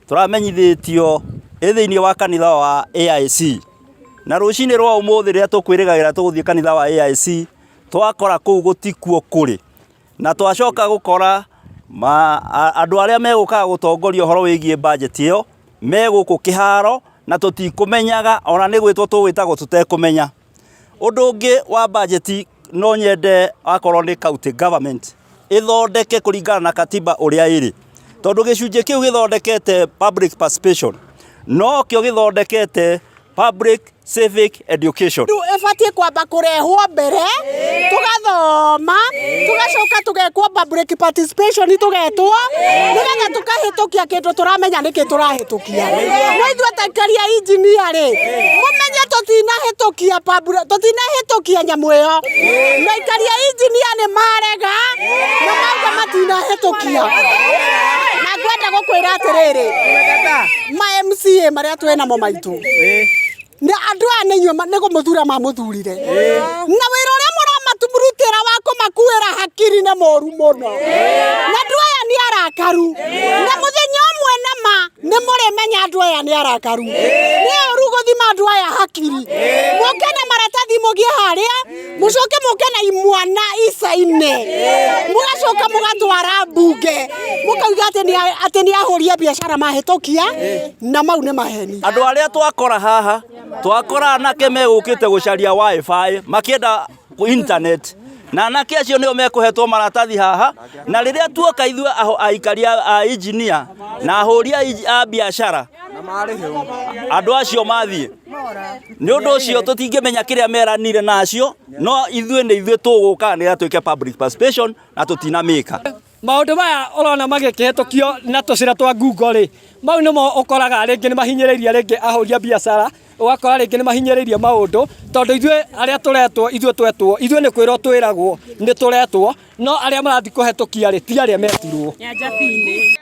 turamenyithitio thiini wa kanitha wa AIC na rucini rwa umuthi ria tukwirigagira tuguthie kanitha wa AIC twakora kuu gutikuo kuri na twacoka gukora andu aria megukaga gutongoria horo wigie budget iyo meguku kiharo na tutikumenyaga ona ni gwitwo tugwitagwo tutekumenya. Undu ungi wa budget no nyende akorwo ni county government ithondeke kuringana na katiba uria iri, tondu gicunje kiu githondekete public participation no kio githondekete public civic education. Ibatie kwamba kurehwo mbere tugathoma tugacoka tugekwo public participation tugetwo nigetha tukahitukia kindu turamenya niki turahitukia. No ithuĩ taikaria engineer ri mumenye tutinahitukia tutinahitukia nyamu iyo na ikaria engineer ni marega na mauga matinahitukia. Na ngwenda gukwira atiriri ma MCA maria twinamo maitu na andu ane nywe ne kumuthura mamuthurire na wira uria muramatumurutira wa kumakuira hakiri na moru muno na andu aya ni arakaru na muthenya umwe nama ni murimenya andu aya ni arakaru ni oru guthima andu aya hakiri muke na maratathi mugie haria mucoke muke na imwana ica-ine mugacoka mugatwara mbunge mukauga ati ni ahuria biashara mahitukia na mau ni maheni. Andu aria twakora haha twakora anake megukite gucaria wifi makienda internet na anake acio nio mekuhetwo maratathi haha na riria tuoka ithue aikaria a engineer na ahuria a biashara andu acio mathie ni undu ucio tutingimenya kiria meranire nacio no ithue ni ithue tuguka ni atuike public participation na tutinamika maundu maya urona magikihetokio na tucira twa Google ri mau nimo ukoraga ringi ni mahinyiriria ringi ahuria biashara ugakora ringi ni mahinyiriria maundu tondu ithue aria turetwo ithue ni kwirwo twiragwo ni turetwo no aria marathi kuhetokia ri ti aria metirwo nyanjabini.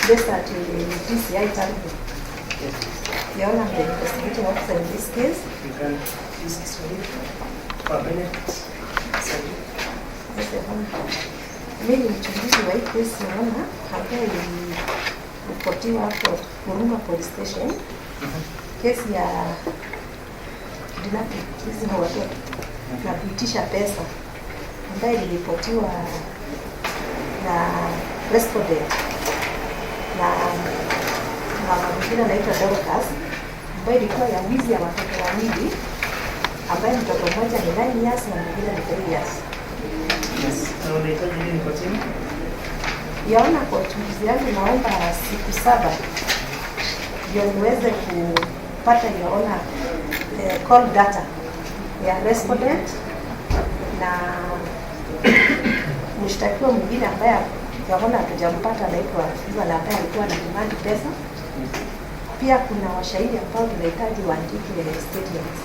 Based at the DCI target. You all have the investigating officer in this case. You can use this for benefits. Mimi mchunguzi wa hii kesi naona ambaye ilipotiwa hapo Huruma Police Station. Kesi ya hizi na watu na kuitisha pesa ambaye ilipotiwa na respondent na mama mwingine anaitwa Dorcas ambayo ilikuwa ya wizi ya watoto wawili ambaye mtoto mmoja ni 9 years na mwingine ni 3 years. Yes. Na unahitaji nini kwa timu? Yaona kwa uchunguzi yangu naomba siku 7 ndio niweze kupata yaona call data ya respondent na mshtakiwa mwingine ambaye yaona hatujampata anaitwa Ivan ambaye alikuwa na demand pesa. Pia kuna washahidi ambao tunahitaji waandike statements.